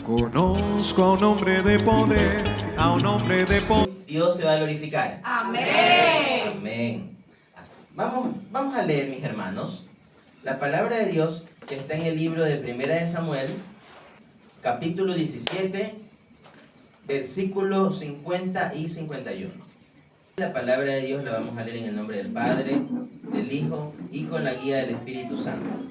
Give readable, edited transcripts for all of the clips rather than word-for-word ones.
Conozco a un hombre de poder, a un hombre de poder. Dios se va a glorificar. Amén. Amén. Vamos a leer, mis hermanos, la palabra de Dios que está en el libro de Primera de Samuel, capítulo 17, versículos 50 y 51. La palabra de Dios la vamos a leer en el nombre del Padre, del Hijo y con la guía del Espíritu Santo.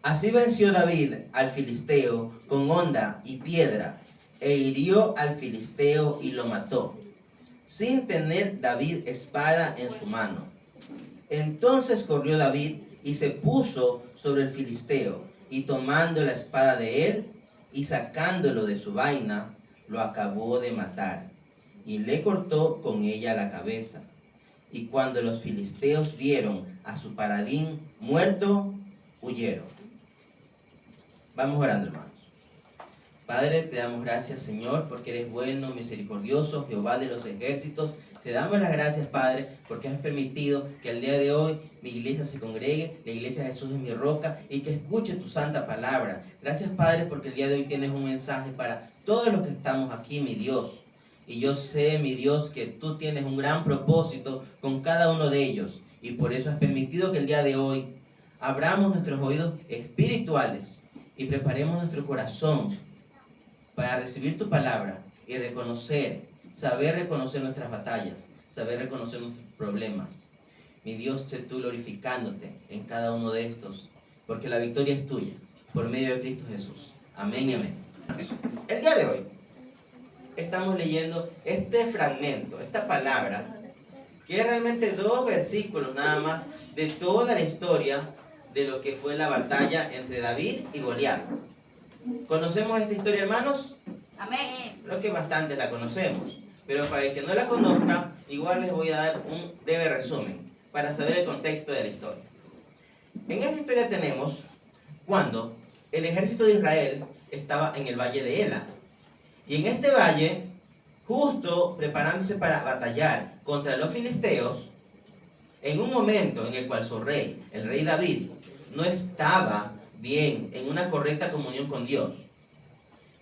Así venció David al filisteo con honda y piedra, e hirió al filisteo y lo mató, sin tener David espada en su mano. Entonces corrió David y se puso sobre el filisteo, y tomando la espada de él y sacándolo de su vaina, lo acabó de matar, y le cortó con ella la cabeza. Y cuando los filisteos vieron a su paladín muerto, huyeron. Vamos orando, hermanos. Padre, te damos gracias, Señor, porque eres bueno, misericordioso, Jehová de los ejércitos. Te damos las gracias, Padre, porque has permitido que el día de hoy mi iglesia se congregue, la iglesia de Jesús es mi roca, y que escuche tu santa palabra. Gracias, Padre, porque el día de hoy tienes un mensaje para todos los que estamos aquí, mi Dios. Y yo sé, mi Dios, que tú tienes un gran propósito con cada uno de ellos. Y por eso has permitido que el día de hoy abramos nuestros oídos espirituales y preparemos nuestro corazón para recibir tu palabra y saber reconocer nuestras batallas, saber reconocer nuestros problemas. Mi Dios, sé tú glorificándote en cada uno de estos, porque la victoria es tuya, por medio de Cristo Jesús. Amén y amén. El día de hoy estamos leyendo este fragmento, esta palabra, que es realmente 2 versículos nada más de toda la historia de lo que fue la batalla entre David y Goliat. ¿Conocemos esta historia, hermanos? Amén. Creo que bastante la conocemos, pero para el que no la conozca, igual les voy a dar un breve resumen para saber el contexto de la historia. En esta historia tenemos cuando el ejército de Israel estaba en el valle de Ela, y en este valle, justo preparándose para batallar contra los filisteos, en un momento en el cual su rey, el rey David, no estaba bien, en una correcta comunión con Dios.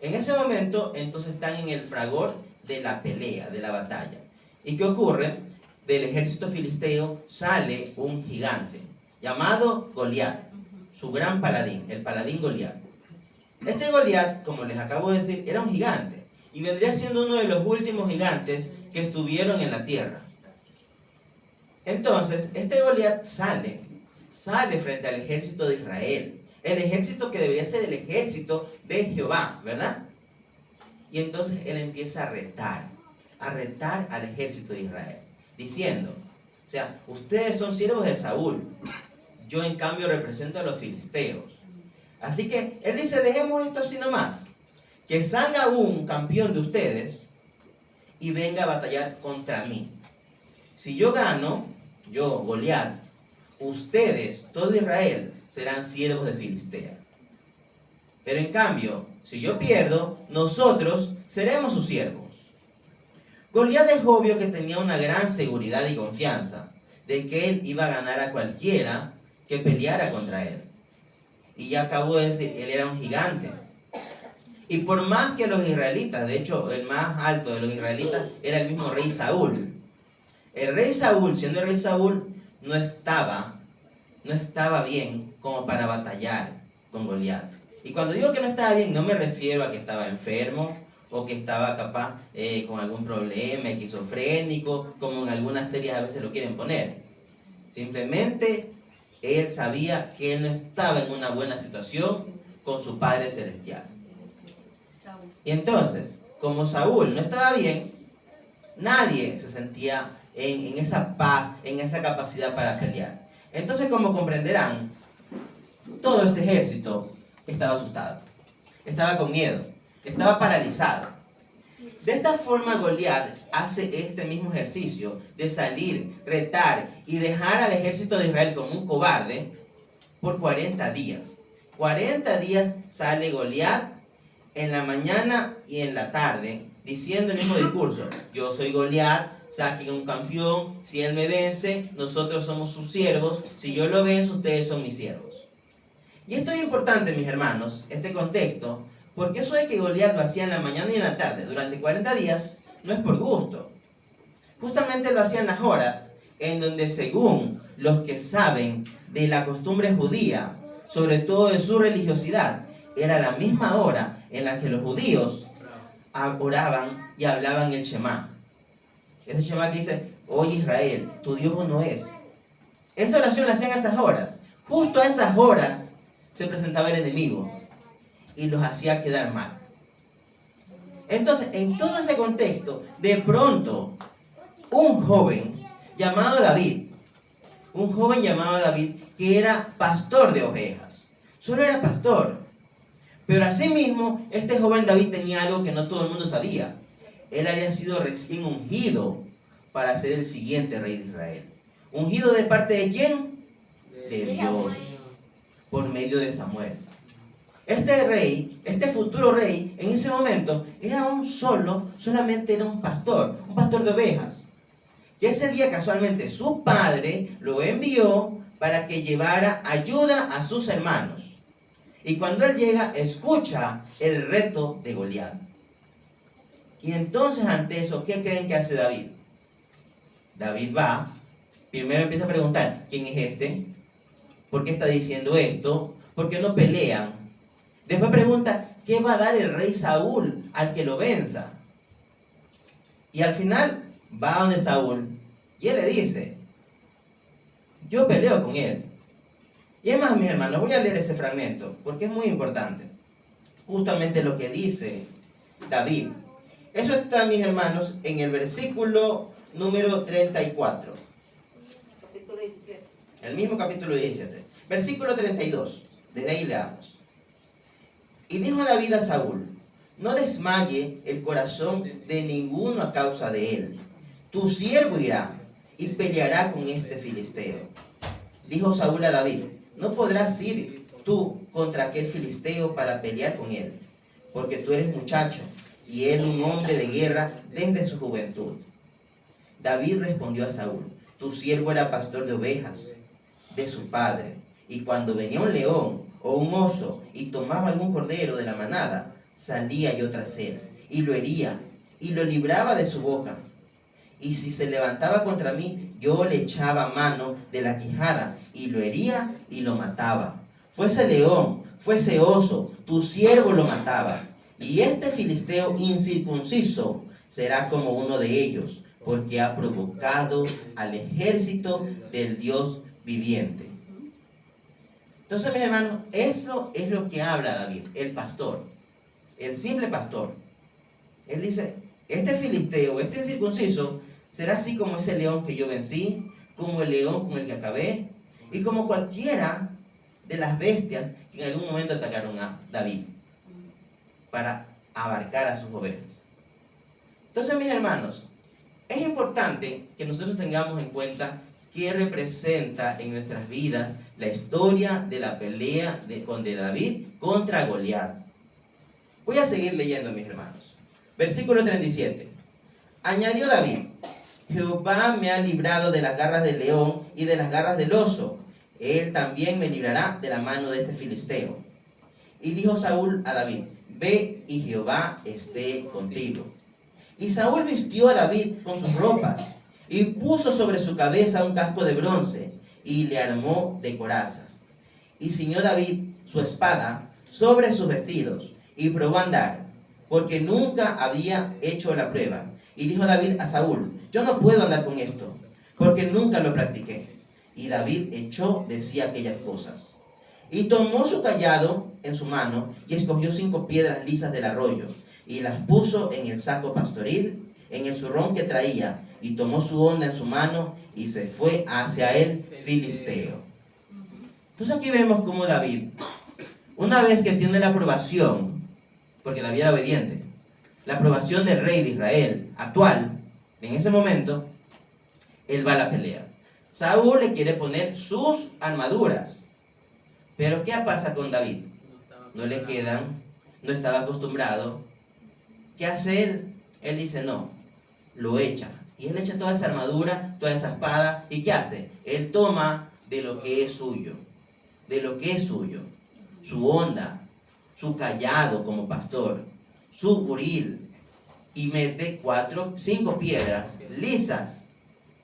En ese momento, entonces están en el fragor de la pelea, de la batalla. ¿Y qué ocurre? Del ejército filisteo sale un gigante llamado Goliat, su gran paladín, el paladín Goliat. Este Goliat, como les acabo de decir, era un gigante y vendría siendo uno de los últimos gigantes que estuvieron en la tierra. Entonces, este Goliat sale frente al ejército de Israel, el ejército que debería ser el ejército de Jehová, ¿verdad? Y entonces él empieza a retar al ejército de Israel, diciendo, o sea, ustedes son siervos de Saúl, yo en cambio represento a los filisteos. Así que él dice, dejemos esto así nomás, que salga un campeón de ustedes y venga a batallar contra mí. Si yo gano, yo, Goliat, ustedes, todo Israel, serán siervos de Filistea. Pero en cambio, si yo pierdo, nosotros seremos sus siervos. Goliat es obvio que tenía una gran seguridad y confianza de que él iba a ganar a cualquiera que peleara contra él. Y ya acabo de decir, él era un gigante. Y por más que los israelitas, de hecho, el más alto de los israelitas era el mismo rey Saúl. El rey Saúl, siendo el rey Saúl, no estaba bien como para batallar con Goliat. Y cuando digo que no estaba bien, no me refiero a que estaba enfermo o que estaba capaz con algún problema esquizofrénico, como en algunas series a veces lo quieren poner. Simplemente él sabía que él no estaba en una buena situación con su Padre Celestial. Y entonces, como Saúl no estaba bien, nadie se sentía en esa paz, en esa capacidad para pelear. Entonces, como comprenderán, todo ese ejército estaba asustado, estaba con miedo, estaba paralizado. De esta forma, Goliat hace este mismo ejercicio de salir, retar y dejar al ejército de Israel como un cobarde por 40 días. 40 días sale Goliat en la mañana y en la tarde, diciendo el mismo discurso: yo soy Goliat, saquen un campeón, si él me vence, nosotros somos sus siervos, si yo lo venzo, ustedes son mis siervos. Y esto es importante, mis hermanos, este contexto, Porque eso de que Goliat lo hacía en la mañana y en la tarde, durante 40 días, no es por gusto. Justamente lo hacía en las horas en donde, según los que saben de la costumbre judía, sobre todo de su religiosidad, era la misma hora en la que los judíos oraban y hablaban el Shema. Ese Shema que dice: oye Israel, tu Dios uno es. Esa oración la hacían a esas horas. Justo a esas horas se presentaba el enemigo y los hacía quedar mal. Entonces, en todo ese contexto, de pronto, un joven llamado David que era pastor de ovejas, solo era pastor. Pero asimismo, este joven David tenía algo que no todo el mundo sabía. Él había sido recién ungido para ser el siguiente rey de Israel. ¿Ungido de parte de quién? De Dios, por medio de Samuel. Este rey, este futuro rey, en ese momento, solamente era un pastor de ovejas. Y ese día casualmente su padre lo envió para que llevara ayuda a sus hermanos. Y cuando él llega, escucha el reto de Goliat. Y entonces ante eso, ¿qué creen que hace David? David va, primero empieza a preguntar: ¿quién es este? ¿Por qué está diciendo esto? ¿Por qué no pelean? Después pregunta: ¿qué va a dar el rey Saúl al que lo venza? Y al final va a donde Saúl y él le dice: yo peleo con él. Y es más, mis hermanos, voy a leer ese fragmento porque es muy importante. Justamente lo que dice David. Eso está, mis hermanos, en el versículo número 34. Capítulo 17. El mismo capítulo 17. Versículo 32. Desde ahí leamos. Y dijo David a Saúl: no desmaye el corazón de ninguno a causa de él. Tu siervo irá y peleará con este filisteo. Dijo Saúl a David: no podrás ir tú contra aquel filisteo para pelear con él, porque tú eres muchacho y él un hombre de guerra desde su juventud. David respondió a Saúl: tu siervo era pastor de ovejas de su padre, y cuando venía un león o un oso y tomaba algún cordero de la manada, salía yo tras él, y lo hería, y lo libraba de su boca. Y si se levantaba contra mí, yo le echaba mano de la quijada, y lo hería y lo mataba. Fuese león, fuese oso, tu siervo lo mataba. Y este filisteo incircunciso será como uno de ellos, porque ha provocado al ejército del Dios viviente. Entonces, mis hermanos, eso es lo que habla David, el pastor, el simple pastor. Él dice: este filisteo, este incircunciso, será así como ese león que yo vencí, como el león con el que acabé, y como cualquiera de las bestias que en algún momento atacaron a David para abarcar a sus ovejas. Entonces, mis hermanos, es importante que nosotros tengamos en cuenta qué representa en nuestras vidas la historia de la pelea de David contra Goliat. Voy a seguir leyendo, mis hermanos. Versículo 37. Añadió David: Jehová me ha librado de las garras del león y de las garras del oso. Él también me librará de la mano de este filisteo. Y dijo Saúl a David: ve y Jehová esté contigo. Y Saúl vistió a David con sus ropas y puso sobre su cabeza un casco de bronce y le armó de coraza. Y ciñó David su espada sobre sus vestidos y probó a andar, porque nunca había hecho la prueba. Y dijo David a Saúl: yo no puedo andar con esto, porque nunca lo practiqué. Y David echó de sí aquellas cosas. Y tomó su cayado en su mano y escogió 5 piedras lisas del arroyo y las puso en el saco pastoril, en el zurrón que traía, y tomó su honda en su mano y se fue hacia el filisteo. Entonces aquí vemos cómo David, una vez que tiene la aprobación, porque David era obediente, la aprobación del rey de Israel actual, en ese momento, él va a la pelea. Saúl le quiere poner sus armaduras. Pero ¿qué pasa con David? No le quedan, no estaba acostumbrado. ¿Qué hace él? Él dice: no, lo echa. Y él echa toda esa armadura, toda esa espada. ¿Y qué hace? Él toma de lo que es suyo. De lo que es suyo. Su honda, su cayado como pastor, su buril, y mete 5 piedras lisas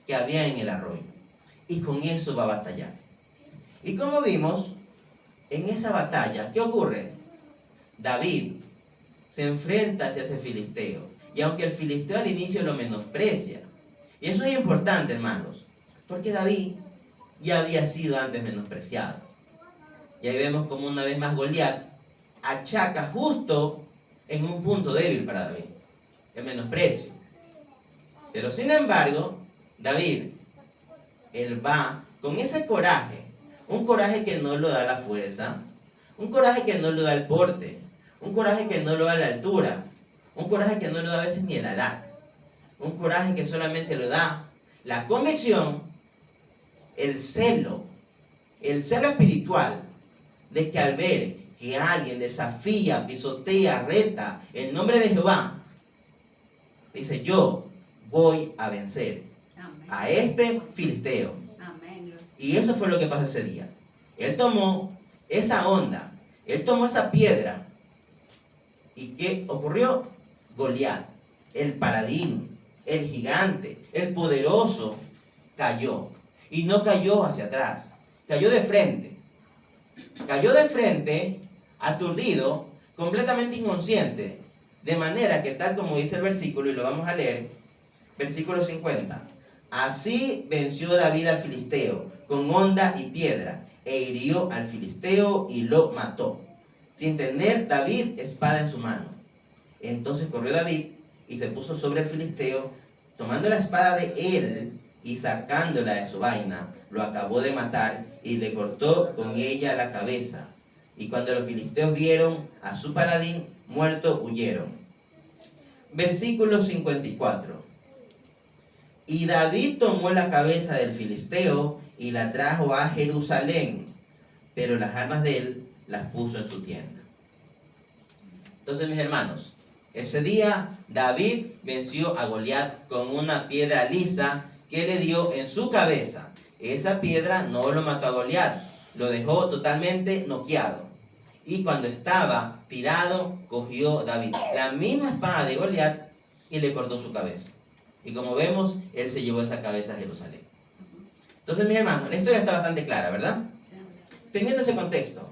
que había en el arroyo. Y con eso va a batallar. Y como vimos, en esa batalla, ¿qué ocurre? David se enfrenta hacia ese filisteo. Y aunque el filisteo al inicio lo menosprecia, y eso es importante, hermanos, porque David ya había sido antes menospreciado. Y ahí vemos como una vez más Goliat achaca justo en un punto débil para David, el menosprecio. Pero sin embargo, David, él va con ese coraje, un coraje que no lo da la fuerza, un coraje que no lo da el porte, un coraje que no lo da la altura, un coraje que no lo da a veces ni la edad, un coraje que solamente lo da la convicción, el celo espiritual de que al ver que alguien desafía, pisotea, reta el nombre de Jehová, dice: yo voy a vencer a este filisteo. Amén. Y eso fue lo que pasó ese día. Él tomó esa onda, él tomó esa piedra. ¿Y qué ocurrió? Goliat, el paladín, el gigante, el poderoso, cayó. Y no cayó hacia atrás, cayó de frente. Cayó de frente, aturdido, completamente inconsciente. De manera que, tal como dice el versículo, y lo vamos a leer, versículo 50. Así venció David al filisteo con honda y piedra, e hirió al filisteo y lo mató, sin tener David espada en su mano. Entonces corrió David y se puso sobre el filisteo, tomando la espada de él y sacándola de su vaina, lo acabó de matar y le cortó con ella la cabeza. Y cuando los filisteos vieron a su paladín muerto, huyeron. Versículo 54. Y David tomó la cabeza del filisteo y la trajo a Jerusalén, pero las armas de él las puso en su tienda. Entonces, mis hermanos, ese día David venció a Goliat con una piedra lisa que le dio en su cabeza. Esa piedra no lo mató a Goliat, lo dejó totalmente noqueado. Y cuando estaba tirado, cogió David la misma espada de Goliat y le cortó su cabeza. Y como vemos, él se llevó esa cabeza a Jerusalén. Entonces, mis hermanos, la historia está bastante clara, ¿verdad? Teniendo ese contexto,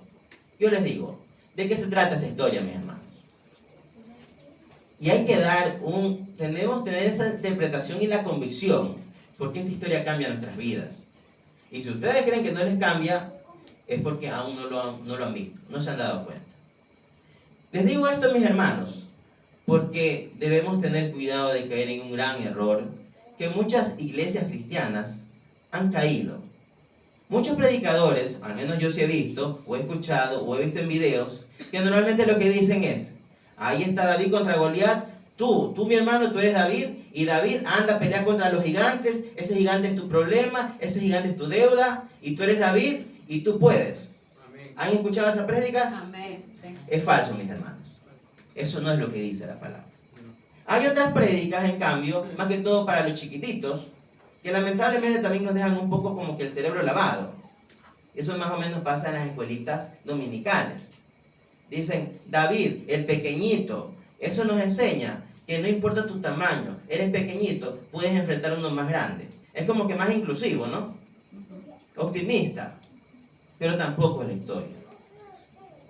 yo les digo, ¿de qué se trata esta historia, mis hermanos? Y hay que tenemos que tener esa interpretación y la convicción, porque esta historia cambia nuestras vidas. Y si ustedes creen que no les cambia, es porque aún no lo han visto, no se han dado cuenta. Les digo esto, mis hermanos, porque debemos tener cuidado de caer en un gran error que muchas iglesias cristianas han caído. Muchos predicadores, al menos yo sí he visto, o he escuchado, o he visto en videos, que normalmente lo que dicen es: ahí está David contra Goliat, tú mi hermano, tú eres David, y David anda a pelear contra los gigantes, ese gigante es tu problema, ese gigante es tu deuda, y tú eres David, y tú puedes. Amén. ¿Han escuchado esas prédicas? Amén. Sí. Es falso, mis hermanos. Eso no es lo que dice la palabra. Hay otras prédicas, en cambio, más que todo para los chiquititos, que lamentablemente también nos dejan un poco como que el cerebro lavado. Eso más o menos pasa en las escuelitas dominicales. Dicen: David, el pequeñito. Eso nos enseña que no importa tu tamaño, eres pequeñito, puedes enfrentar a uno más grande. Es como que más inclusivo, ¿no? Optimista. Pero tampoco es la historia.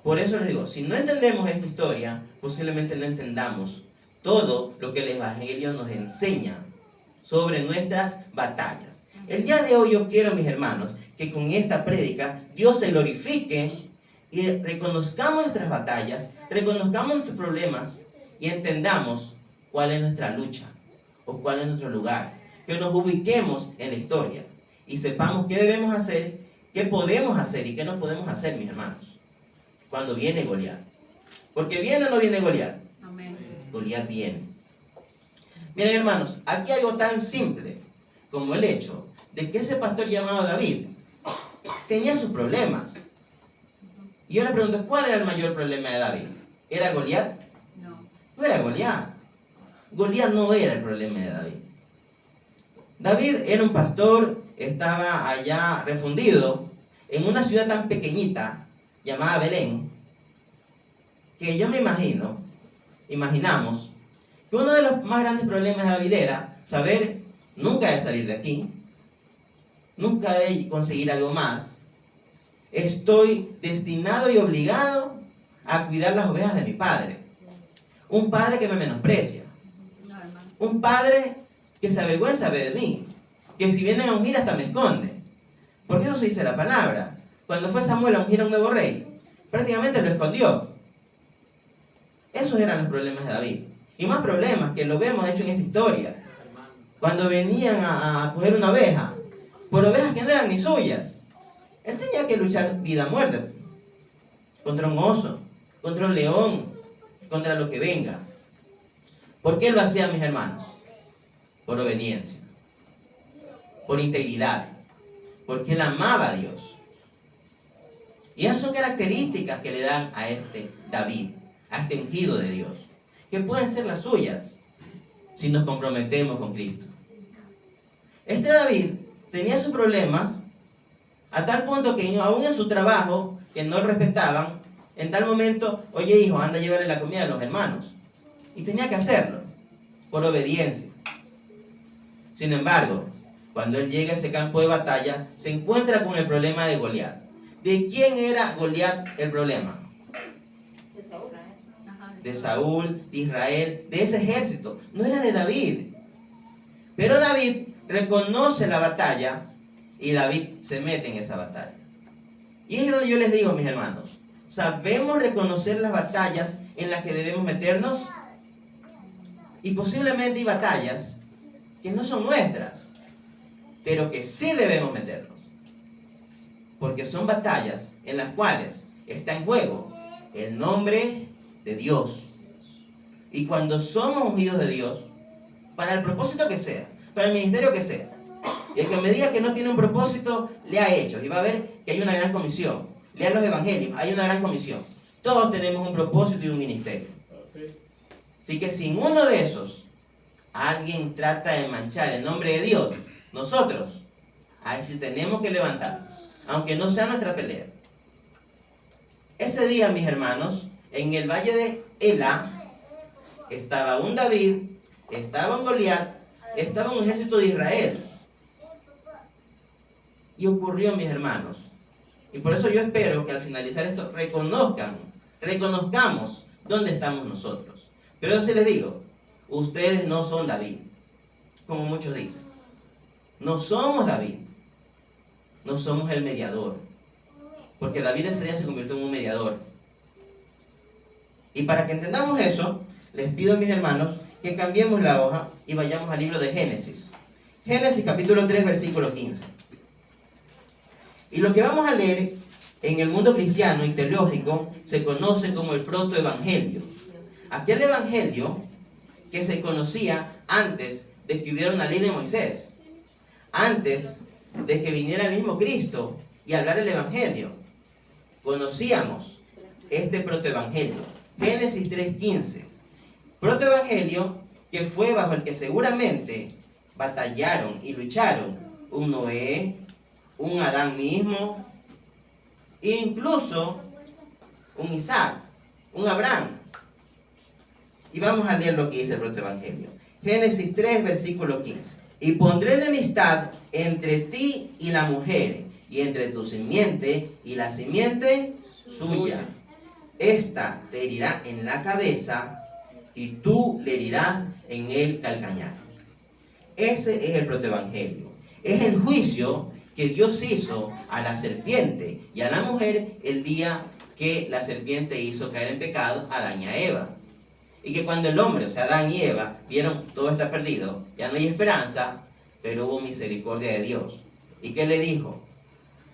Por eso les digo, si no entendemos esta historia, posiblemente no entendamos todo lo que el Evangelio nos enseña sobre nuestras batallas. El día de hoy yo quiero, mis hermanos, que con esta prédica Dios se glorifique y reconozcamos nuestras batallas, reconozcamos nuestros problemas y entendamos cuál es nuestra lucha o cuál es nuestro lugar. Que nos ubiquemos en la historia y sepamos qué debemos hacer, qué podemos hacer y qué no podemos hacer, mis hermanos, cuando viene Goliat. Porque ¿viene o no viene Goliat? Amén. Goliat viene. Miren, hermanos, aquí hay algo tan simple como el hecho de que ese pastor llamado David tenía sus problemas. Y yo le pregunto, ¿cuál era el mayor problema de David? ¿Era Goliat? No. No era Goliat. Goliat no era el problema de David. David era un pastor, estaba allá refundido en una ciudad tan pequeñita llamada Belén. que yo imaginamos, que uno de los más grandes problemas de David era saber nunca de salir de aquí, nunca de conseguir algo más. Estoy destinado y obligado a cuidar las ovejas de mi padre. Un padre que me menosprecia. Un padre que se avergüenza de mí. Que si vienen a ungir hasta me esconde. Porque eso se dice la palabra. Cuando fue Samuel a ungir a un nuevo rey, prácticamente lo escondió. Esos eran los problemas de David. Y más problemas que lo vemos hecho en esta historia. Cuando venían a coger una oveja, por ovejas que no eran ni suyas, él tenía que luchar vida a muerte. Contra un oso, contra un león, contra lo que venga. ¿Por qué lo hacían, mis hermanos? Por obediencia, por integridad, porque él amaba a Dios. Y esas son características que le dan a este David, a este ungido de Dios, que pueden ser las suyas si nos comprometemos con Cristo. Este David tenía sus problemas a tal punto que aún en su trabajo, que no lo respetaban, en tal momento, oye hijo, anda a llevarle la comida a los hermanos. Y tenía que hacerlo, por obediencia. Sin embargo, cuando él llega a ese campo de batalla, se encuentra con el problema de Goliat. ¿De quién era Goliat el problema? De Saúl, De Saúl, de Israel, de ese ejército. No era de David. Pero David reconoce la batalla y David se mete en esa batalla. Y es donde yo les digo, mis hermanos, ¿sabemos reconocer las batallas en las que debemos meternos? Y posiblemente hay batallas que no son nuestras, pero que sí debemos meternos. Porque son batallas en las cuales está en juego el nombre de Dios. Y cuando somos ungidos de Dios, para el propósito que sea, para el ministerio que sea, y el que me diga que no tiene un propósito, lea Hechos y va a ver que hay una gran comisión. Lea los evangelios, hay una gran comisión. Todos tenemos un propósito y un ministerio. Así que sin uno de esos, alguien trata de manchar el nombre de Dios, nosotros, ahí sí tenemos que levantarnos, aunque no sea nuestra pelea. Ese día, mis hermanos, en el valle de Elá, estaba un David, estaba un Goliat, estaba un ejército de Israel. Y ocurrió, mis hermanos. Y por eso yo espero que al finalizar esto reconozcamos dónde estamos nosotros. Pero yo sí les digo, ustedes no son David, como muchos dicen. No somos David. No somos el mediador. Porque David ese día se convirtió en un mediador. Y para que entendamos eso, les pido, mis hermanos, que cambiemos la hoja y vayamos al libro de Génesis. Génesis capítulo 3, versículo 15. Y lo que vamos a leer en el mundo cristiano y teológico se conoce como el protoevangelio. Aquel evangelio que se conocía antes de que hubiera una ley de Moisés, antes de que viniera el mismo Cristo y hablar el evangelio. Conocíamos este protoevangelio. Génesis 3:15. Protoevangelio que fue bajo el que seguramente batallaron y lucharon un Noé, un Adán mismo, e incluso un Isaac, un Abraham. Y vamos a leer lo que dice el protoevangelio. Génesis 3, versículo 15. Y pondré enemistad entre ti y la mujer, y entre tu simiente y la simiente suya. Esta te herirá en la cabeza, y tú le herirás en el calcañar. Ese es el protoevangelio. Es el juicio que Dios hizo a la serpiente y a la mujer el día que la serpiente hizo caer en pecado a Adán y a Eva. Y que cuando el hombre, o sea, Adán y Eva, vieron todo está perdido, ya no hay esperanza, pero hubo misericordia de Dios. ¿Y qué le dijo?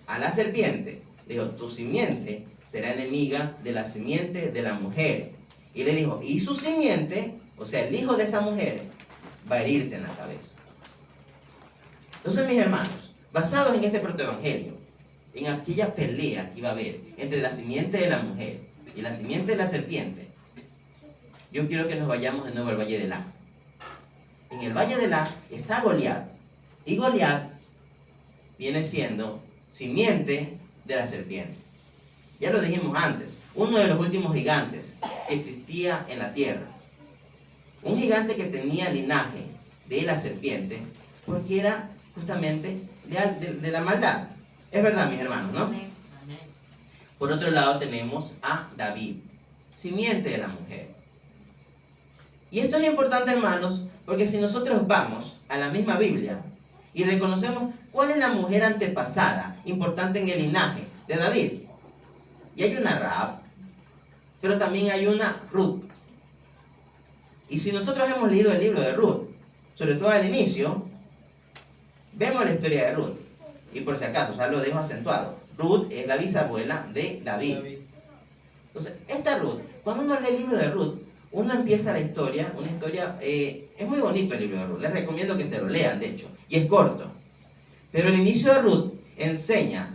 A la serpiente, dijo, tu simiente será enemiga de la simiente de la mujer. Y le dijo, y su simiente, o sea, el hijo de esa mujer, va a herirte en la cabeza. Entonces, mis hermanos, basados en este protoevangelio, en aquella pelea que iba a haber entre la simiente de la mujer y la simiente de la serpiente, yo quiero que nos vayamos de nuevo al valle de Elá. En el valle de Elá está Goliat. Y Goliat viene siendo simiente de la serpiente. Ya lo dijimos antes, uno de los últimos gigantes que existía en la tierra. Un gigante que tenía linaje de la serpiente, porque era justamente de la maldad. Es verdad, mis hermanos, ¿no? Amén. Por otro lado tenemos a David, simiente de la mujer. Y esto es importante, hermanos, porque si nosotros vamos a la misma Biblia y reconocemos cuál es la mujer antepasada importante en el linaje de David, y hay una Rahab, pero también hay una Ruth. Y si nosotros hemos leído el libro de Ruth, sobre todo al inicio, vemos la historia de Ruth. Y por si acaso, o sea, lo dejo acentuado. Ruth es la bisabuela de David. Entonces, esta Ruth, cuando uno lee el libro de Ruth, uno empieza la historia, una historia, es muy bonito el libro de Ruth, les recomiendo que se lo lean, de hecho, y es corto. Pero el inicio de Ruth enseña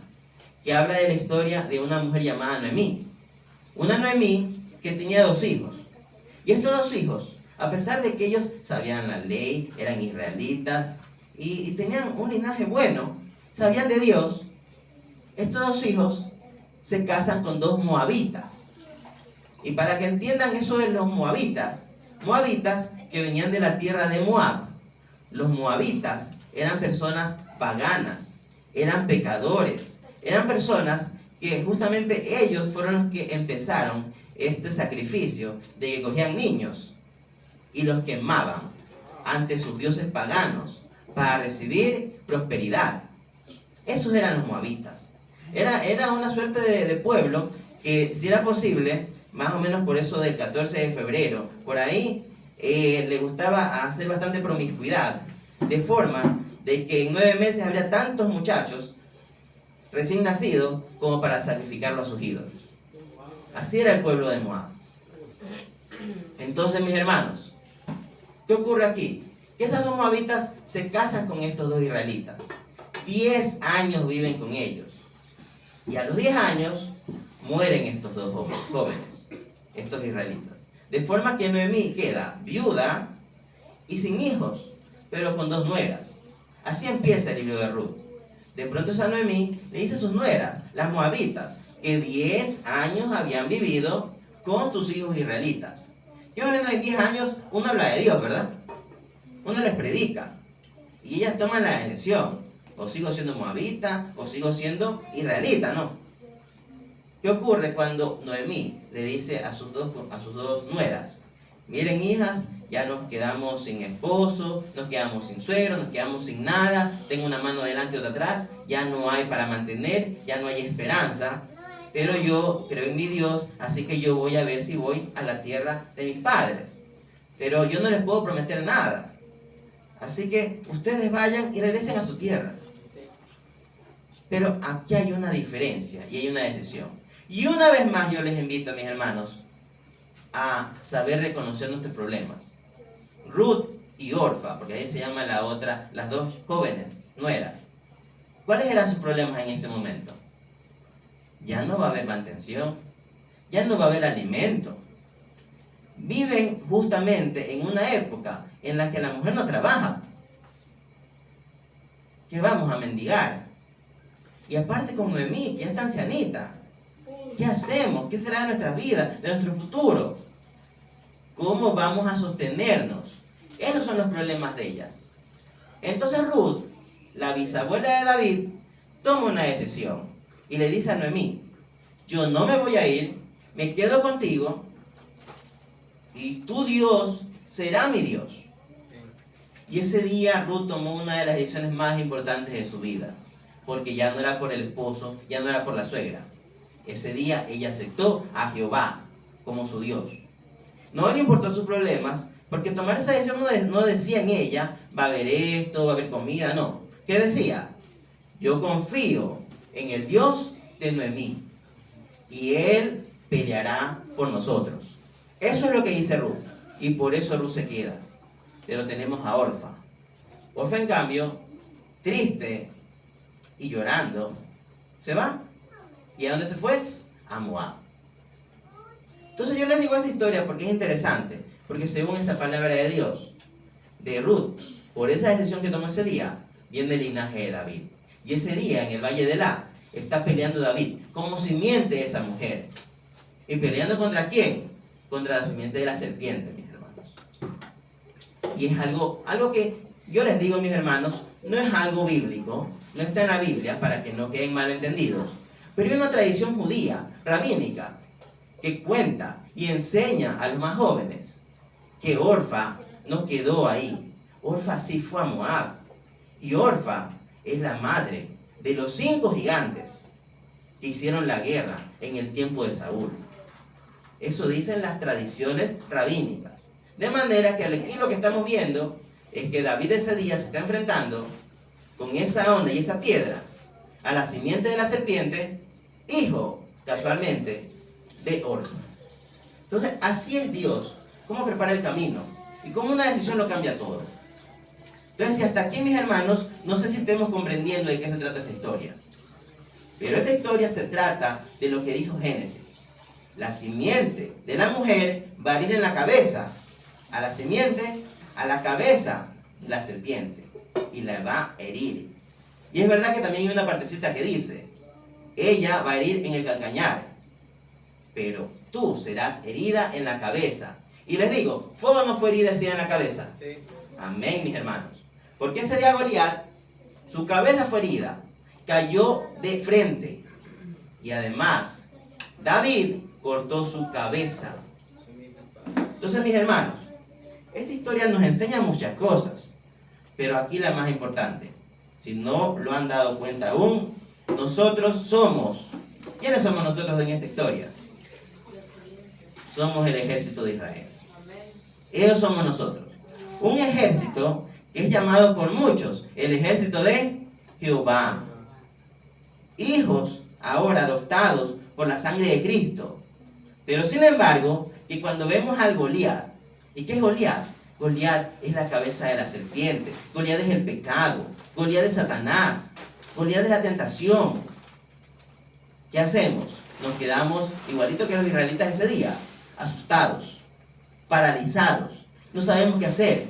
que habla de la historia de una mujer llamada Noemí. Una Noemí que tenía 2 hijos. Y estos 2 hijos, a pesar de que ellos sabían la ley, eran israelitas y tenían un linaje bueno, sabían de Dios, estos 2 hijos se casan con 2 moabitas. Y para que entiendan eso de los moabitas que venían de la tierra de Moab, los moabitas eran personas paganas, eran pecadores, eran personas que justamente ellos fueron los que empezaron este sacrificio de que cogían niños y los quemaban ante sus dioses paganos para recibir prosperidad. Esos eran los moabitas. Era una suerte de pueblo que, si era posible, más o menos por eso del 14 de febrero, por ahí le gustaba hacer bastante promiscuidad, de forma de que en 9 meses habría tantos muchachos recién nacidos como para sacrificarlo a sus ídolos. Así era el pueblo de Moab. Entonces, mis hermanos, ¿qué ocurre aquí? Que esas 2 moabitas se casan con estos 2 israelitas. 10 años viven con ellos. Y a los 10 años mueren estos 2 jóvenes, estos israelitas. De forma que Noemí queda viuda y sin hijos, pero con 2 nueras. Así empieza el libro de Ruth. De pronto esa Noemí le dice a sus nueras, las moabitas, que 10 años habían vivido con sus hijos israelitas. Y más o menos en 10 años uno habla de Dios, ¿verdad? Uno les predica. Y ellas toman la decisión. O sigo siendo moabita, o sigo siendo israelita, ¿no? ¿Qué ocurre cuando Noemí le dice a sus dos nueras? Miren, hijas, ya nos quedamos sin esposo, nos quedamos sin suegro, nos quedamos sin nada, tengo una mano delante y otra atrás, ya no hay para mantener, ya no hay esperanza, pero yo creo en mi Dios, así que yo voy a ver si voy a la tierra de mis padres. Pero yo no les puedo prometer nada. Así que ustedes vayan y regresen a su tierra. Pero aquí hay una diferencia y hay una decisión. Y una vez más yo les invito a mis hermanos a saber reconocer nuestros problemas. Ruth y Orfa, porque ahí se llama la otra, las 2 jóvenes nueras. ¿Cuáles eran sus problemas en ese momento? Ya no va a haber mantención, ya no va a haber alimento. Viven justamente en una época en la que la mujer no trabaja. ¿Qué vamos a mendigar? Y aparte con Noemí, que ya está ancianita. ¿Qué hacemos? ¿Qué será de nuestras vidas, de nuestro futuro? ¿Cómo vamos a sostenernos? Esos son los problemas de ellas. Entonces Ruth, la bisabuela de David, toma una decisión y le dice a Noemí, yo no me voy a ir, me quedo contigo y tu Dios será mi Dios. Y ese día Ruth tomó una de las decisiones más importantes de su vida, porque ya no era por el esposo, ya no era por la suegra. Ese día ella aceptó a Jehová como su Dios. No le importó sus problemas, porque tomar esa decisión no decía en ella, va a haber esto, va a haber comida, no. ¿Qué decía? Yo confío en el Dios de Noemí, y Él peleará por nosotros. Eso es lo que dice Ruth, y por eso Ruth se queda. Pero tenemos a Orfa. Orfa, en cambio, triste y llorando, se va. ¿Y a dónde se fue? A Moab. Entonces yo les digo esta historia porque es interesante, porque según esta palabra de Dios, de Ruth, por esa decisión que tomó ese día, viene el linaje de David. Y ese día, en el valle de Elá, está peleando David como simiente de esa mujer. ¿Y peleando contra quién? contra la simiente de la serpiente, mis hermanos. Y es algo que yo les digo, mis hermanos, no es algo bíblico, no está en la Biblia para que no queden malentendidos, pero hay una tradición judía, rabínica, que cuenta y enseña a los más jóvenes que Orfa no quedó ahí. Orfa sí fue a Moab. Y Orfa es la madre de los 5 gigantes que hicieron la guerra en el tiempo de Saúl. Eso dicen las tradiciones rabínicas. De manera que aquí lo que estamos viendo es que David ese día se está enfrentando con esa onda y esa piedra a la simiente de la serpiente, hijo, casualmente, de Orfa. Entonces, así es Dios, cómo prepara el camino y cómo una decisión lo cambia todo. Entonces, si hasta aquí, mis hermanos, no sé si estemos comprendiendo de qué se trata esta historia. Pero esta historia se trata de lo que dijo Génesis. La simiente de la mujer va a ir en la cabeza a la simiente, a la cabeza de la serpiente, y la va a herir. Y es verdad que también hay una partecita que dice, ella va a herir en el calcañar, pero tú serás herida en la cabeza. Y les digo, ¿fue o no fue herida así en la cabeza? Sí. Amén, mis hermanos. Porque ese día Goliat, su cabeza fue herida, cayó de frente. Y además, David cortó su cabeza. Entonces, mis hermanos, esta historia nos enseña muchas cosas, pero aquí la más importante, si no lo han dado cuenta aún, nosotros somos, ¿quiénes somos nosotros en esta historia? Somos el ejército de Israel. Ellos somos nosotros. Un ejército que es llamado por muchos el ejército de Jehová. Hijos ahora adoptados por la sangre de Cristo. Pero sin embargo, que cuando vemos al Goliat, ¿y qué es Goliat? Goliat es la cabeza de la serpiente. Goliat es el pecado. Goliat es Satanás. Goliat es la tentación. ¿Qué hacemos? Nos quedamos igualito que los israelitas ese día, asustados, paralizados, no sabemos qué hacer.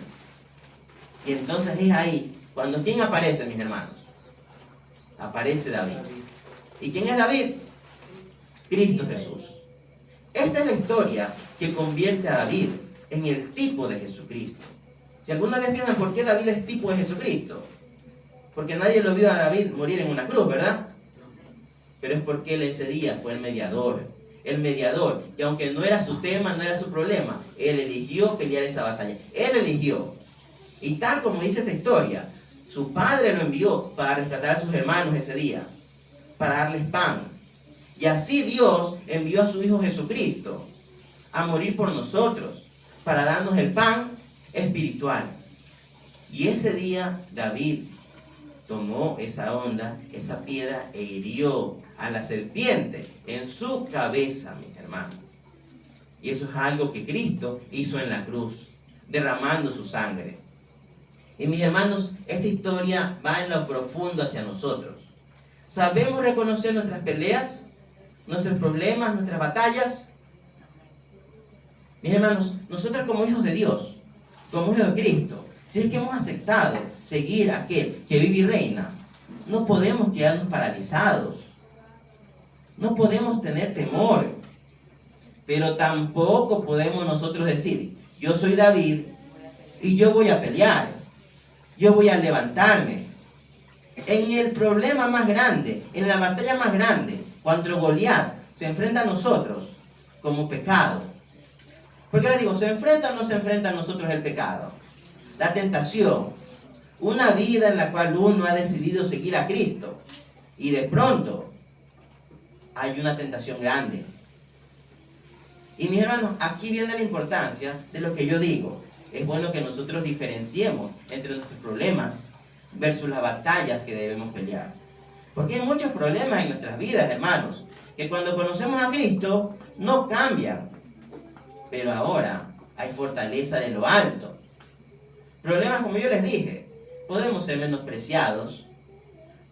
Y entonces es ahí cuando ¿quién aparece, mis hermanos? Aparece David. ¿Y quién es David? Cristo Jesús. Esta es la historia que convierte a David en el tipo de Jesucristo. Si alguna vez piensan por qué David es tipo de Jesucristo, porque nadie lo vio a David morir en una cruz, ¿verdad? Pero es porque él ese día fue el mediador, que aunque no era su tema, no era su problema, él eligió pelear esa batalla, él eligió. Y tal como dice esta historia, su padre lo envió para rescatar a sus hermanos ese día, para darles pan. Y así Dios envió a su Hijo Jesucristo a morir por nosotros, para darnos el pan espiritual. Y ese día David tomó esa onda, esa piedra, e hirió a la serpiente en su cabeza, mis hermanos. Y eso es algo que Cristo hizo en la cruz, derramando su sangre. Y mis hermanos, esta historia va en lo profundo hacia nosotros. ¿Sabemos reconocer nuestras peleas, nuestros problemas, nuestras batallas? Mis hermanos, nosotros como hijos de Dios, como hijos de Cristo, si es que hemos aceptado seguir a aquel que vive y reina, no podemos quedarnos paralizados. No podemos tener temor. Pero tampoco podemos nosotros decir, yo soy David y yo voy a pelear. Yo voy a levantarme. En el problema más grande, en la batalla más grande, cuando Goliat se enfrenta a nosotros como pecado. Porque les digo, ¿se enfrenta o no se enfrenta a nosotros el pecado? La tentación, una vida en la cual uno ha decidido seguir a Cristo y de pronto hay una tentación grande. Y mis hermanos, aquí viene la importancia de lo que yo digo. Es bueno que nosotros diferenciemos entre nuestros problemas versus las batallas que debemos pelear. Porque hay muchos problemas en nuestras vidas, hermanos, que cuando conocemos a Cristo no cambian. Pero ahora hay fortaleza de lo alto. Problemas, como yo les dije, podemos ser menospreciados,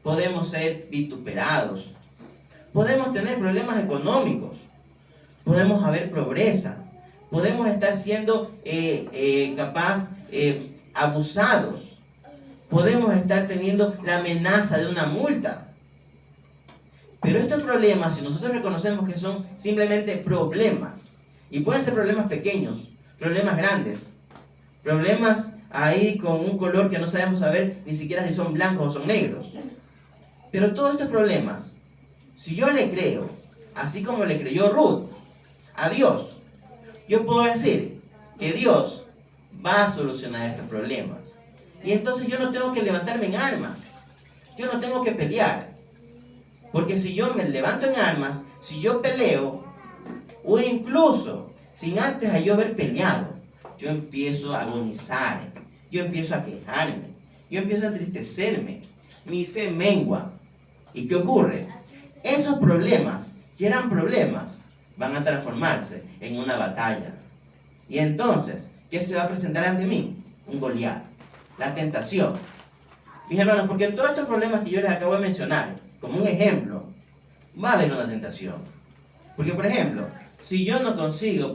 podemos ser vituperados, podemos tener problemas económicos, podemos haber pobreza, podemos estar siendo abusados, podemos estar teniendo la amenaza de una multa. Pero estos problemas, si nosotros reconocemos que son simplemente problemas, Y pueden ser problemas pequeños, problemas grandes, problemas ahí con un color que no sabemos saber ni siquiera si son blancos o son negros. Pero todos estos problemas, si yo le creo, así como le creyó Ruth a Dios, yo puedo decir que Dios va a solucionar estos problemas. Y entonces yo no tengo que levantarme en armas, yo no tengo que pelear. Porque si yo me levanto en armas, si yo peleo, o incluso sin antes a yo haber peleado, yo empiezo a agonizar, yo empiezo a quejarme, yo empiezo a entristecerme, mi fe mengua. ¿Y qué ocurre? Esos problemas, que eran problemas, van a transformarse en una batalla. Y entonces, ¿qué se va a presentar ante mí? Un Goliat, la tentación. Mis hermanos, porque en todos estos problemas que yo les acabo de mencionar, como un ejemplo, va a haber una tentación. Porque, por ejemplo, si yo no consigo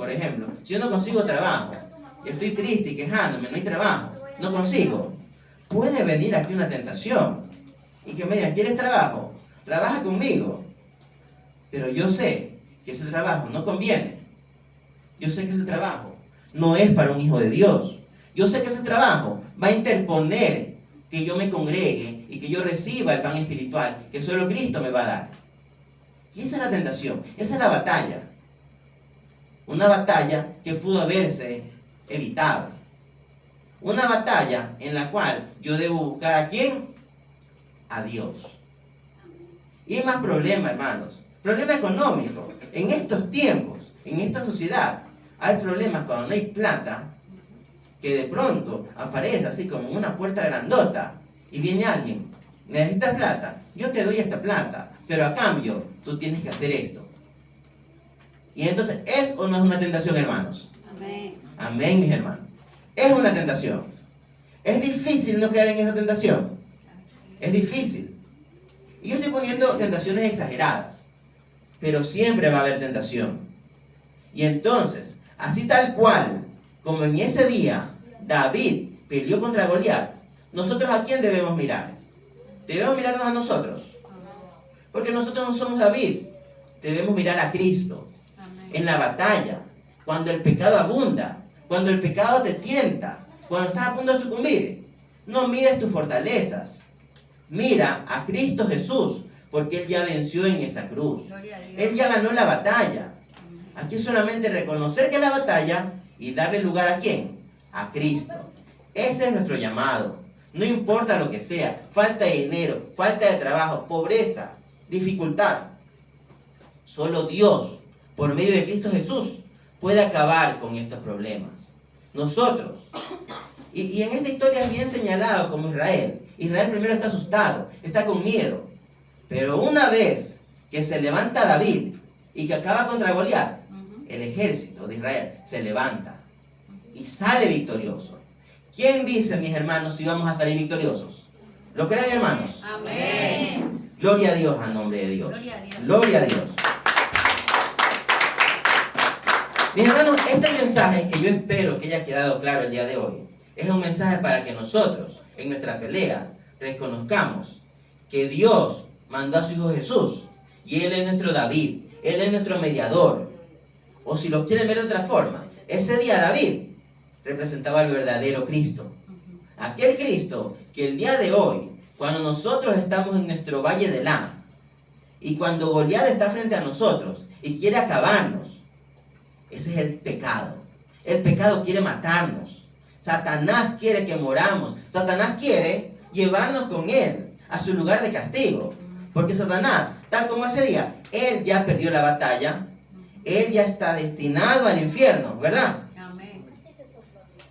trabajo, y estoy triste y quejándome, no hay trabajo, no consigo, puede venir aquí una tentación y que me digan, ¿quieres trabajo? Trabaja conmigo. Pero yo sé que ese trabajo no conviene. Yo sé que ese trabajo no es para un hijo de Dios. Yo sé que ese trabajo va a interponer que yo me congregue y que yo reciba el pan espiritual que solo Cristo me va a dar. Y esa es la tentación, esa es la batalla. Una batalla que pudo haberse evitado. Una batalla en la cual yo debo buscar ¿a quién? A Dios. Y hay más problemas, hermanos. Problema económico. En estos tiempos, en esta sociedad, hay problemas cuando no hay plata, que de pronto aparece así como una puerta grandota y viene alguien, necesitas plata, yo te doy esta plata, pero a cambio tú tienes que hacer esto. Y entonces, ¿es o no es una tentación, hermanos? Amén. Amén, mis hermanos. Es una tentación. Es difícil no caer en esa tentación. Es difícil. Y yo estoy poniendo tentaciones exageradas, pero siempre va a haber tentación. Y entonces, así tal cual como en ese día David peleó contra Goliat, nosotros ¿a quién debemos mirar? Debemos mirarnos a nosotros. Porque nosotros no somos David. Debemos mirar a Cristo. En la batalla, cuando el pecado abunda, cuando el pecado te tienta, cuando estás a punto de sucumbir, no mires tus fortalezas. Mira a Cristo Jesús, porque Él ya venció en esa cruz. Él ya ganó la batalla. Aquí es solamente reconocer que es la batalla y darle lugar ¿a quién? A Cristo. Ese es nuestro llamado. No importa lo que sea, falta de dinero, falta de trabajo, pobreza, dificultad. Solo Dios, por medio de Cristo Jesús, puede acabar con estos problemas. Nosotros, y en esta historia es bien señalado como Israel. Israel primero está asustado, está con miedo. Pero una vez que se levanta David y que acaba contra Goliat, el ejército de Israel se levanta y sale victorioso. ¿Quién dice, mis hermanos, si vamos a salir victoriosos? ¿Lo creen, hermanos? Amén. Gloria a Dios, al nombre de Dios. Gloria a Dios. Gloria a Dios. Mis hermanos, este mensaje que yo espero que haya quedado claro el día de hoy, es un mensaje para que nosotros, en nuestra pelea, reconozcamos que Dios mandó a su Hijo Jesús y Él es nuestro David, Él es nuestro mediador. O si lo quieren ver de otra forma, ese día David representaba al verdadero Cristo. Aquel Cristo que el día de hoy, cuando nosotros estamos en nuestro valle de Lama, y cuando Goliat está frente a nosotros y quiere acabarnos, ese es el pecado. El pecado quiere matarnos. Satanás quiere que moramos. Satanás quiere llevarnos con él a su lugar de castigo. Porque Satanás, tal como ese día, él ya perdió la batalla. Él ya está destinado al infierno, ¿verdad? Amén.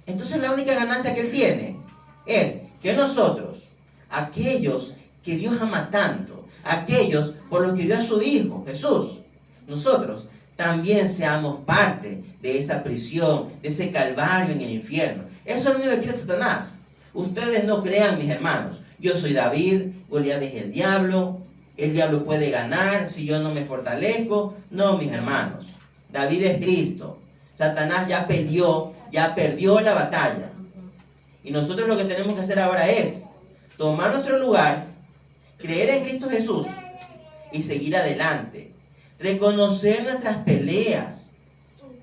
Entonces la única ganancia que él tiene es que nosotros, aquellos que Dios ama tanto, aquellos por los que dio a su Hijo, Jesús, nosotros también seamos parte de esa prisión, de ese calvario en el infierno. Eso es lo único que quiere Satanás. Ustedes no crean, mis hermanos. Yo soy David, Goliat es el diablo puede ganar si yo no me fortalezco. No, mis hermanos. David es Cristo. Satanás ya peleó, ya perdió la batalla. Y nosotros lo que tenemos que hacer ahora es tomar nuestro lugar, creer en Cristo Jesús y seguir adelante. Reconocer nuestras peleas.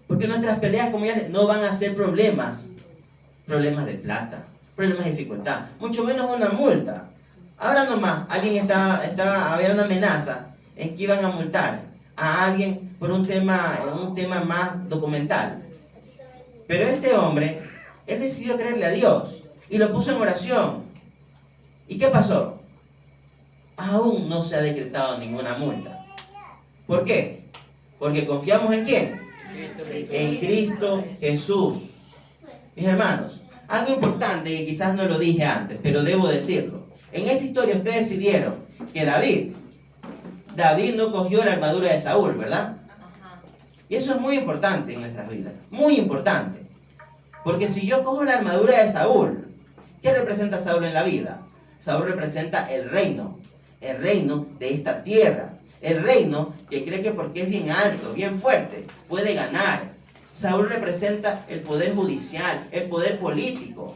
Porque nuestras peleas como ya no van a ser problemas de plata, problemas de dificultad, mucho menos una multa. Ahora nomás, había una amenaza en que iban a multar a alguien por un tema más documental. Pero este hombre, él decidió creerle a Dios y lo puso en oración. ¿Y qué pasó? Aún no se ha decretado ninguna multa. ¿Por qué? Porque confiamos ¿en quién? En Cristo Jesús. Mis hermanos, algo importante que quizás no lo dije antes, pero debo decirlo. En esta historia ustedes sí vieron que David no cogió la armadura de Saúl, ¿verdad? Y eso es muy importante en nuestras vidas, muy importante. Porque si yo cojo la armadura de Saúl, ¿qué representa Saúl en la vida? Saúl representa el reino de esta tierra. El reino que cree que porque es bien alto, bien fuerte, puede ganar. Saúl representa el poder judicial, el poder político.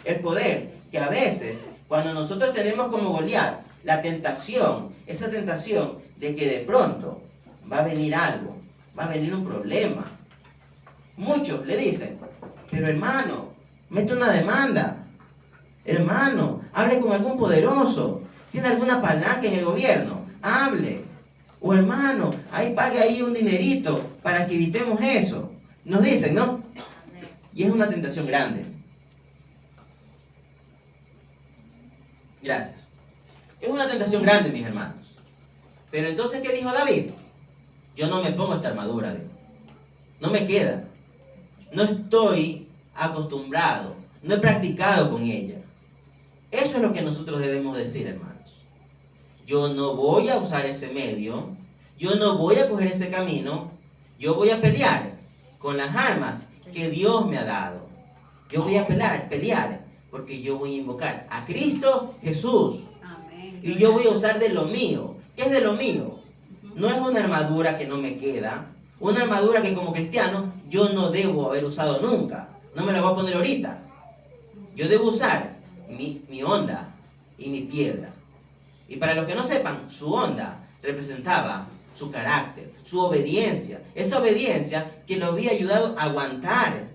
El poder que a veces, cuando nosotros tenemos como Goliat la tentación, esa tentación de que de pronto va a venir algo, va a venir un problema. Muchos le dicen, pero hermano, mete una demanda. Hermano, hable con algún poderoso. ¿Tiene alguna palanca en el gobierno? Hable. O hermano, pague ahí un dinerito para que evitemos eso. Nos dicen, ¿no? Y es una tentación grande. Gracias. Es una tentación grande, mis hermanos. Pero entonces, ¿qué dijo David? Yo no me pongo esta armadura, Dios. No me queda. No estoy acostumbrado. No he practicado con ella. Eso es lo que nosotros debemos decir, hermanos. Yo no voy a usar ese medio. Yo no voy a coger ese camino. Yo voy a pelear con las armas que Dios me ha dado. Yo voy a pelear porque yo voy a invocar a Cristo Jesús. Amén. Y yo voy a usar de lo mío. ¿Qué es de lo mío? No es una armadura que no me queda. Una armadura que como cristiano yo no debo haber usado nunca. No me la voy a poner ahorita. Yo debo usar mi onda y mi piedra. Y para los que no sepan, su onda representaba su carácter, su obediencia. Esa obediencia que lo había ayudado a aguantar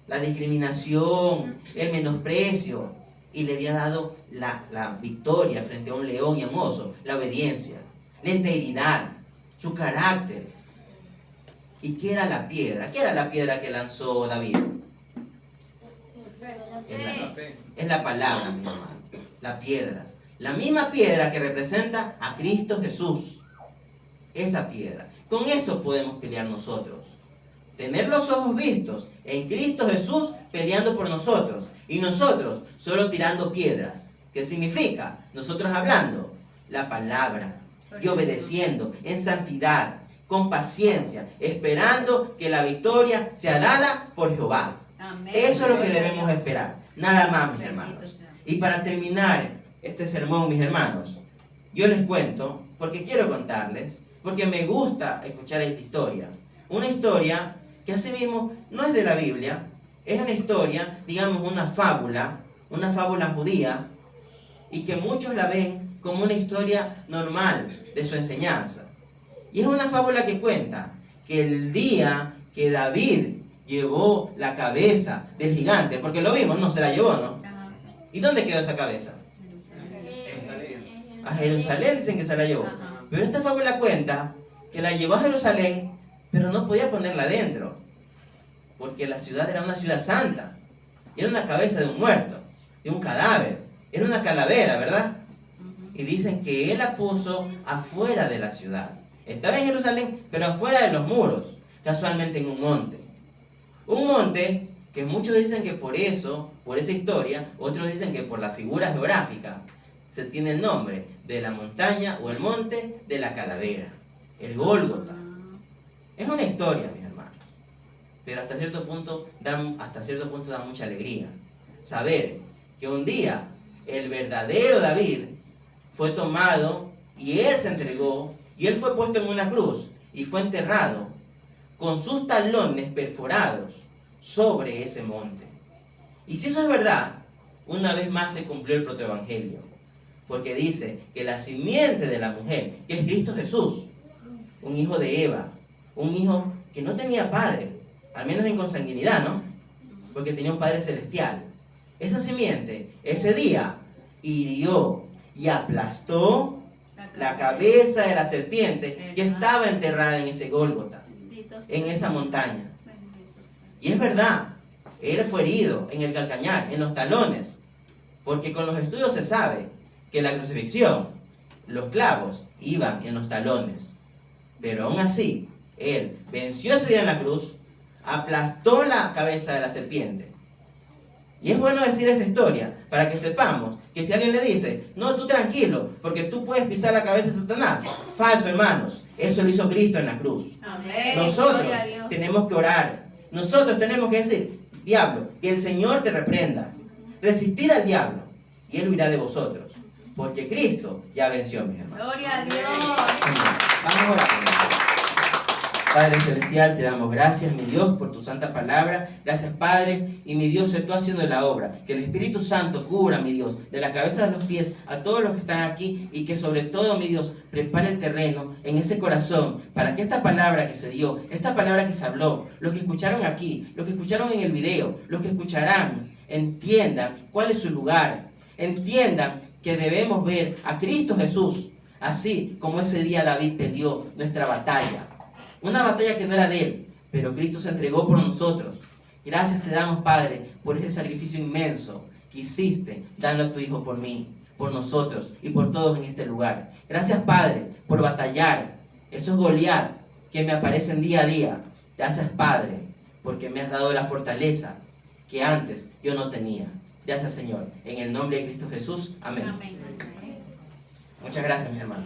la discriminación, el menosprecio, y le había dado la victoria frente a un león y a un oso. La obediencia, la integridad, su carácter. ¿Y qué era la piedra? ¿Qué era la piedra que lanzó David? Es la palabra, mi hermano. La piedra. La misma piedra que representa a Cristo Jesús. Esa piedra. Con eso podemos pelear nosotros. Tener los ojos vistos en Cristo Jesús peleando por nosotros. Y nosotros solo tirando piedras. ¿Qué significa? Nosotros hablando la palabra y obedeciendo en santidad, con paciencia, esperando que la victoria sea dada por Jehová. Amén. Eso es lo que debemos esperar. Nada más, mis hermanos. Y para terminar este sermón, mis hermanos, yo les cuento, porque quiero contarles, porque me gusta escuchar esta historia. Una historia que asimismo no es de la Biblia, es una historia, digamos, una fábula judía, y que muchos la ven como una historia normal de su enseñanza. Y es una fábula que cuenta que el día que David llevó la cabeza del gigante, porque lo vimos, no se la llevó, ¿no? ¿Y dónde quedó esa cabeza? A Jerusalén dicen que se la llevó. Pero esta fábula cuenta que la llevó a Jerusalén, pero no podía ponerla adentro, porque la ciudad era una ciudad santa. Era una cabeza de un muerto, de un cadáver. Era una calavera, ¿verdad? Y dicen que él la puso afuera de la ciudad. Estaba en Jerusalén, pero afuera de los muros, casualmente en un monte. Un monte que muchos dicen que por esa historia, otros dicen que por la figura geográfica, se tiene el nombre de la montaña o el monte de la calavera, el Gólgota. Es una historia, mis hermanos, pero hasta cierto punto da mucha alegría saber que un día el verdadero David fue tomado y él se entregó y él fue puesto en una cruz y fue enterrado con sus talones perforados sobre ese monte. Y si eso es verdad, una vez más se cumplió el protoevangelio, porque dice que la simiente de la mujer, que es Cristo Jesús, un hijo de Eva, un hijo que no tenía padre, al menos en consanguinidad, ¿no? Porque tenía un Padre celestial. Esa simiente, ese día, hirió y aplastó la cabeza de la serpiente que estaba enterrada en ese Gólgota, en esa montaña. Y es verdad, él fue herido en el calcañar, en los talones, porque con los estudios se sabe que la crucifixión, los clavos iban en los talones. Pero aún así, él venció ese día en la cruz, aplastó la cabeza de la serpiente. Y es bueno decir esta historia para que sepamos que si alguien le dice, no, tú tranquilo, porque tú puedes pisar la cabeza de Satanás. Falso, hermanos. Eso lo hizo Cristo en la cruz. Amén. Nosotros tenemos que orar. Nosotros tenemos que decir, diablo, que el Señor te reprenda. Resistir al diablo y él huirá de vosotros. Porque Cristo ya venció, mis hermanos. Gloria a Dios. Vamos a orar. Padre Celestial, te damos gracias, mi Dios, por tu santa palabra. Gracias, Padre, y mi Dios, sé tú haciendo la obra. Que el Espíritu Santo cubra, mi Dios, de la cabeza a los pies a todos los que están aquí, y que sobre todo, mi Dios, prepare el terreno en ese corazón para que esta palabra que se dio, esta palabra que se habló, los que escucharon aquí, los que escucharon en el video, los que escucharán, entiendan cuál es su lugar, entiendan que debemos ver a Cristo Jesús, así como ese día David peleó nuestra batalla. Una batalla que no era de él, pero Cristo se entregó por nosotros. Gracias te damos, Padre, por ese sacrificio inmenso que hiciste, dando a tu Hijo por mí, por nosotros y por todos en este lugar. Gracias, Padre, por batallar esos Goliat que me aparecen día a día. Gracias, Padre, porque me has dado la fortaleza que antes yo no tenía. Gracias, Señor. En el nombre de Cristo Jesús. Amén. Amén. Muchas gracias, mis hermanos.